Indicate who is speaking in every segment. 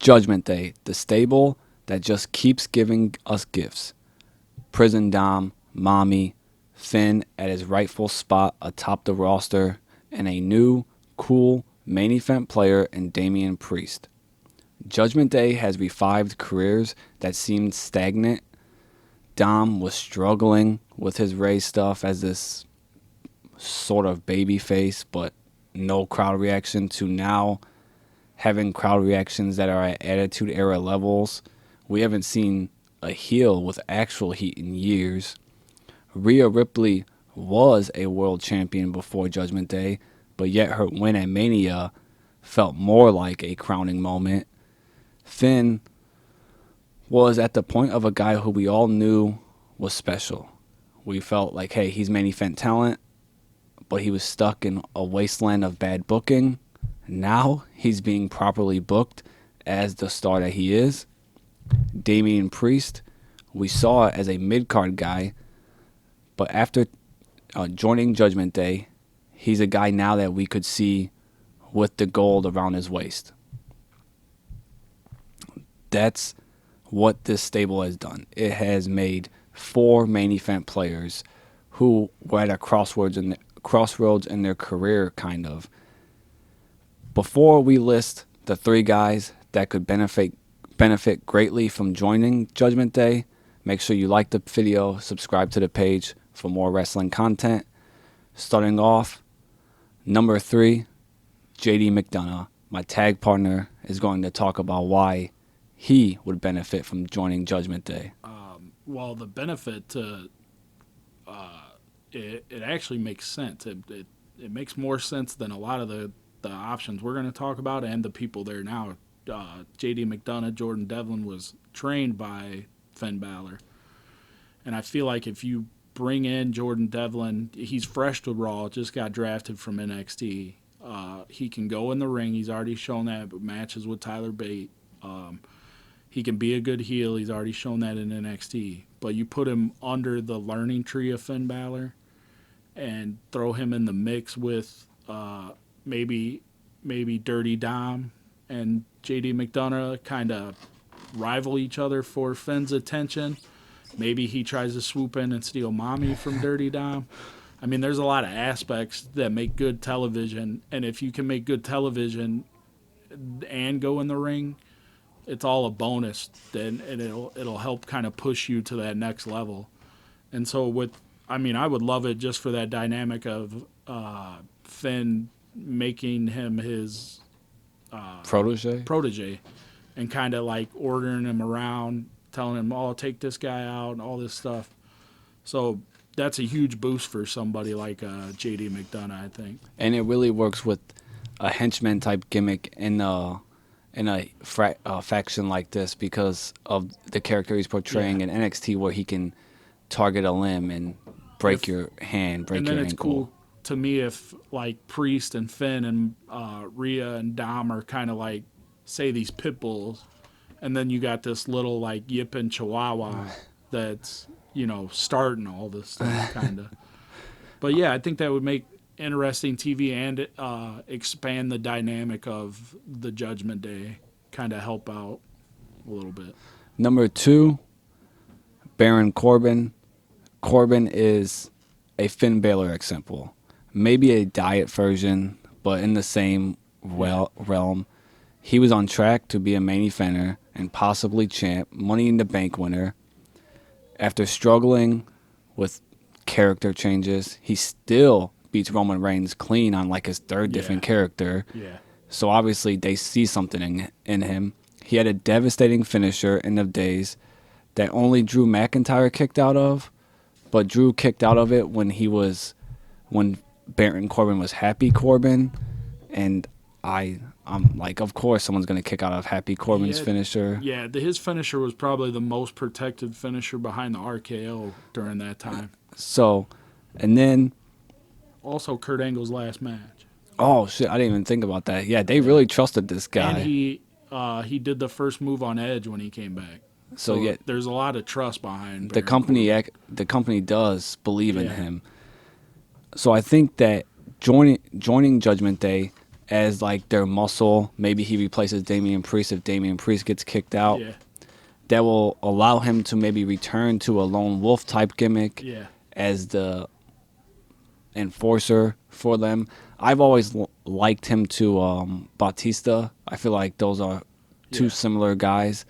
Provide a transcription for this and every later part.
Speaker 1: Judgment Day, the stable that just keeps giving us gifts. Prison Dom, Mommy, Finn at his rightful spot atop the roster, and a new, cool main event player in Damian Priest. Judgment Day has revived careers that seemed stagnant. Dom was struggling with his Ray stuff as this sort of baby face, but no crowd reaction, to now having crowd reactions that are at Attitude Era levels. We haven't seen a heel with actual heat in years. Rhea Ripley was a world champion before Judgment Day, but yet her win at Mania felt more like a crowning moment. Finn was at the point of a guy who we all knew was special. We felt like, hey, he's main event talent, but he was stuck in a wasteland of bad booking. Now he's being properly booked as the star that he is. Damian Priest, we saw as a mid-card guy, but after joining Judgment Day, he's a guy now that we could see with the gold around his waist. That's what this stable has done. It has made 4 main event players who were at a crossroads in their career, kind of. Before we list the 3 guys that could benefit greatly from joining Judgment Day, make sure you like the video, subscribe to the page for more wrestling content. Starting off, number 3, JD McDonough. My tag partner is going to talk about why he would benefit from joining Judgment Day.
Speaker 2: Well, the benefit to it actually makes sense. It makes more sense than a lot of the options we're going to talk about and the people there now. JD McDonough, Jordan Devlin was trained by Finn Balor. And I feel like if you bring in Jordan Devlin, he's fresh to Raw, just got drafted from NXT. He can go in the ring. He's already shown that with matches with Tyler Bate. He can be a good heel. He's already shown that in NXT. But you put him under the learning tree of Finn Balor and throw him in the mix with maybe Dirty Dom and JD McDonough kind of rival each other for Finn's attention. Maybe he tries to swoop in and steal Mommy from Dirty Dom. I mean, there's a lot of aspects that make good television, and if you can make good television and go in the ring, it's all a bonus, and it'll help kind of push you to that next level. And so I would love it just for that dynamic of Finn making him his protege, and kind of like ordering him around, telling him, "Oh, take this guy out," and all this stuff. So that's a huge boost for somebody like JD McDonough, I think.
Speaker 1: And it really works with a henchman type gimmick in a faction like this because of the character he's portraying in NXT, where he can target a limb and break your hand, break your ankle. And then it's cool
Speaker 2: to me if like Priest and Finn and Rhea and Dom are kind of like, say, these pit bulls, and then you got this little like yipping chihuahua that's, starting all this stuff kind of. But yeah, I think that would make interesting TV and expand the dynamic of the Judgment Day, kind of help out a little bit.
Speaker 1: Number 2, Baron Corbin. Corbin is a Finn Balor example. Maybe a diet version, but in the same realm. He was on track to be a main eventer and possibly champ, Money in the Bank winner. After struggling with character changes, he still beats Roman Reigns clean on like his 3rd different character.
Speaker 2: Yeah.
Speaker 1: So obviously they see something in him. He had a devastating finisher end of days that only Drew McIntyre kicked out of, but Drew kicked out of it when Baron Corbin was Happy Corbin, and I'm like, of course someone's going to kick out of Happy Corbin's finisher.
Speaker 2: Yeah, his finisher was probably the most protected finisher behind the RKO during that time.
Speaker 1: So, and then
Speaker 2: also Kurt Angle's last match.
Speaker 1: Oh shit, I didn't even think about that. Yeah, they really trusted this guy.
Speaker 2: And he did the first move on Edge when he came back.
Speaker 1: So yeah,
Speaker 2: there's a lot of trust behind
Speaker 1: the company. The company does believe in him. So I think that joining Judgment Day as like their muscle. Maybe he replaces Damian Priest if Damian Priest gets kicked out.
Speaker 2: Yeah.
Speaker 1: That will allow him to maybe return to a lone wolf type gimmick
Speaker 2: Yeah.
Speaker 1: as the enforcer for them. I've always liked him to Batista. I feel like those are two
Speaker 2: Yeah.
Speaker 1: similar guys.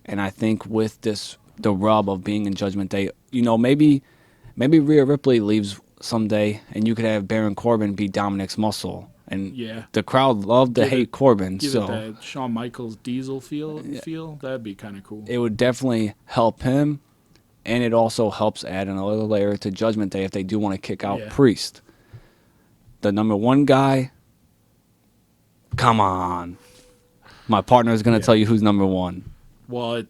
Speaker 1: And I think with this, the rub of being in Judgment Day, maybe Rhea Ripley leaves someday, and you could have Baron Corbin be Dominic's muscle, and
Speaker 2: Yeah.
Speaker 1: the crowd loved to hate Corbin,
Speaker 2: Give it
Speaker 1: so
Speaker 2: that Shawn Michaels Diesel feel. That'd be kind of cool.
Speaker 1: it would definitely help him, and it also helps add another layer to Judgment Day if they do want to kick out
Speaker 2: Yeah.
Speaker 1: Priest. The number one guy, come on. My partner is going to tell you who's number one.
Speaker 2: Well,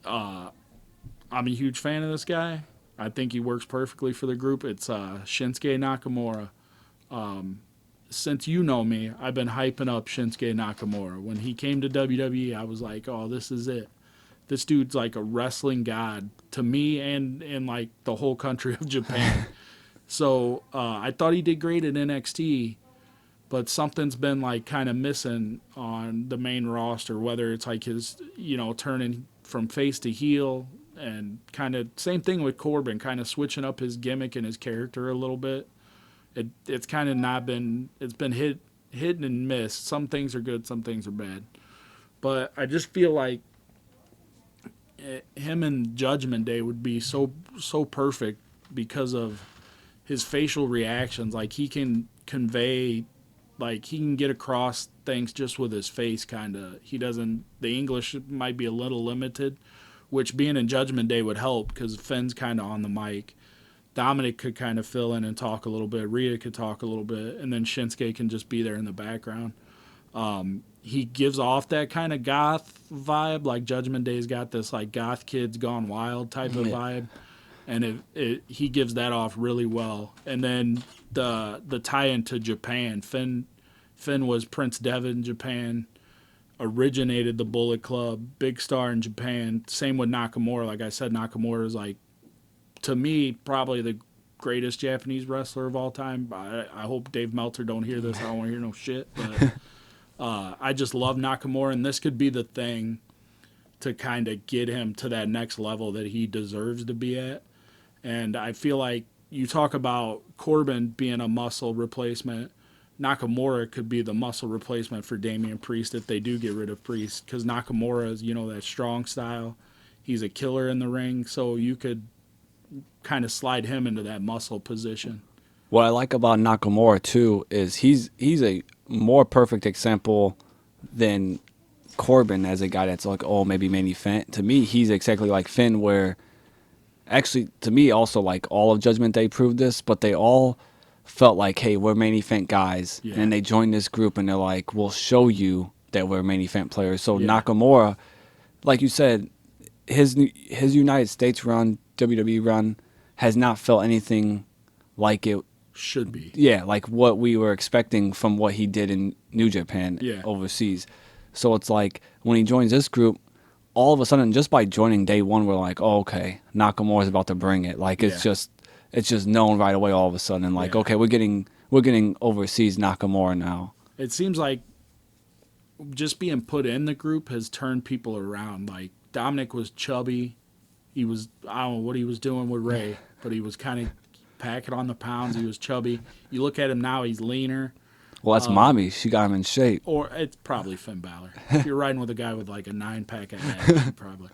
Speaker 2: I'm a huge fan of this guy. I think he works perfectly for the group. It's Shinsuke Nakamura. Since you know me, I've been hyping up Shinsuke Nakamura. When he came to WWE, I was like, oh, this is it. This dude's like a wrestling god to me and like the whole country of Japan. So I thought he did great at NXT, but something's been like kind of missing on the main roster, whether it's like his, turning from face to heel and kind of same thing with Corbin, kind of switching up his gimmick and his character a little bit. It's kind of not been, it's been hit and miss. Some things are good, some things are bad. But I just feel like him and Judgment Day would be so perfect because of his facial reactions. Like he can convey, like he can get across things just with his face. Kind of, he doesn't. The English might be a little limited, which being in Judgment Day would help because Finn's kind of on the mic. Dominic could kind of fill in and talk a little bit. Rhea could talk a little bit, and then Shinsuke can just be there in the background. He gives off that kind of goth vibe, like Judgment Day's got this like goth kids gone wild type of vibe, and he gives that off really well. And then the tie into Japan, Finn was Prince Devitt in Japan, originated the Bullet Club, big star in Japan. Same with Nakamura. Like I said, Nakamura is like, to me, probably the greatest Japanese wrestler of all time. I hope Dave Meltzer don't hear this. I don't want to hear no shit. But I just love Nakamura, and this could be the thing to kind of get him to that next level that he deserves to be at. And I feel like you talk about Corbin being a muscle replacement. Nakamura could be the muscle replacement for Damian Priest if they do get rid of Priest, because Nakamura is, that strong style. He's a killer in the ring, so you could kind of slide him into that muscle position.
Speaker 1: What I like about Nakamura too is he's a more perfect example than Corbin as a guy that's like, oh, maybe main event. To me, he's exactly like Finn, where actually to me also like all of Judgment Day proved this, but they all felt like, hey, we're main event guys, and they joined this group and they're like, we'll show you that we're main event players. So Nakamura, like you said, his United States run, WWE run, has not felt anything like it
Speaker 2: should be.
Speaker 1: Yeah, like what we were expecting from what he did in New Japan overseas. So it's like when he joins this group, all of a sudden, just by joining day one, we're like, oh, okay, Nakamura's about to bring it. Like it's just known right away all of a sudden. Like okay, we're getting overseas Nakamura now.
Speaker 2: It seems like just being put in the group has turned people around. Like Dominic was chubby. He was, I don't know what he was doing with Ray, but he was kind of packing on the pounds. He was chubby. You look at him now, he's leaner.
Speaker 1: Well, that's Mommy. She got him in shape.
Speaker 2: Or it's probably Finn Balor. If you're riding with a guy with like a 9-pack of abs, probably.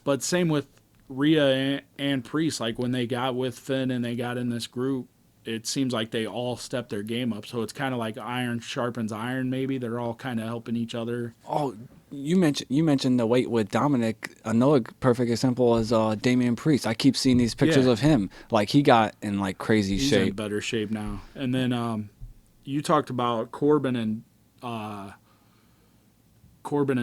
Speaker 2: But same with Rhea and Priest. Like when they got with Finn and they got in this group, it seems like they all stepped their game up. So it's kind of like iron sharpens iron. Maybe they're all kind of helping each other.
Speaker 1: Oh, you mentioned the weight with Dominic. Another perfect example is Damian Priest. I keep seeing these pictures of him. Like he got in like crazy
Speaker 2: He's
Speaker 1: shape.
Speaker 2: He's in better shape now. And then you talked about Corbin and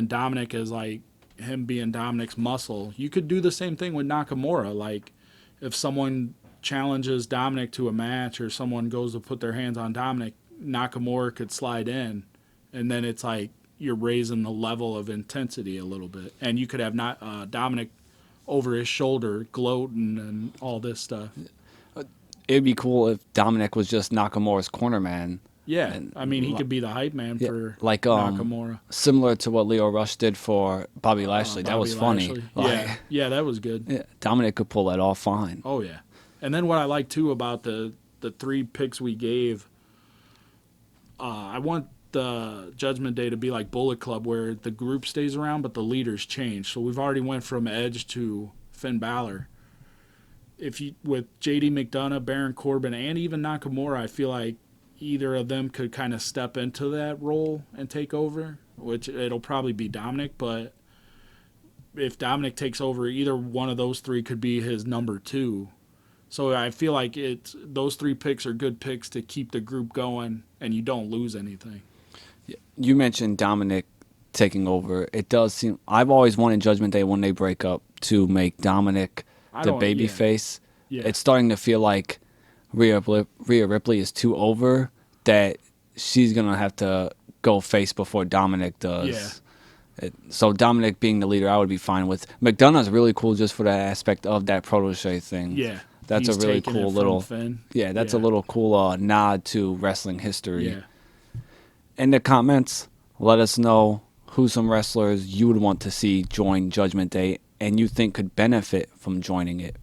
Speaker 2: Dominic as like him being Dominic's muscle. You could do the same thing with Nakamura. Like if someone challenges Dominic to a match or someone goes to put their hands on Dominic, Nakamura could slide in, and then it's like you're raising the level of intensity a little bit. And you could have Dominic over his shoulder gloating and all this stuff.
Speaker 1: It'd be cool if Dominic was just Nakamura's corner man.
Speaker 2: Yeah,
Speaker 1: And
Speaker 2: I mean, he could be the hype man for
Speaker 1: like
Speaker 2: Nakamura.
Speaker 1: similar to what Leo Rush did for Bobby Lashley. That was
Speaker 2: Bobby
Speaker 1: funny.
Speaker 2: Lashley.
Speaker 1: Like,
Speaker 2: Yeah, that was good.
Speaker 1: yeah, Dominic could pull that off fine.
Speaker 2: Oh yeah, and then what I like too about the 3 picks we gave, I want the Judgment Day to be like Bullet Club, where the group stays around but the leaders change. So we've already went from Edge to Finn Balor. If you with JD McDonough, Baron Corbin, and even Nakamura, I feel like either of them could kind of step into that role and take over, which it'll probably be Dominic, but if Dominic takes over, either one of those 3 could be his number 2. So I feel like those 3 picks are good picks to keep the group going and you don't lose anything.
Speaker 1: You mentioned Dominic taking over. It does seem I've always wanted Judgment Day when they break up to make Dominic the baby face.
Speaker 2: Yeah.
Speaker 1: It's starting to feel like Rhea Ripley is too over, that she's going to have to go face before Dominic does.
Speaker 2: Yeah.
Speaker 1: So Dominic being the leader, I would be fine with. McDonough's really cool just for that aspect of that protege thing.
Speaker 2: Yeah.
Speaker 1: That's
Speaker 2: He's
Speaker 1: a really
Speaker 2: taking
Speaker 1: cool
Speaker 2: it
Speaker 1: little
Speaker 2: from Finn.
Speaker 1: Yeah, that's a little cool nod to wrestling history.
Speaker 2: Yeah.
Speaker 1: In the comments, let us know who some wrestlers you would want to see join Judgment Day and you think could benefit from joining it.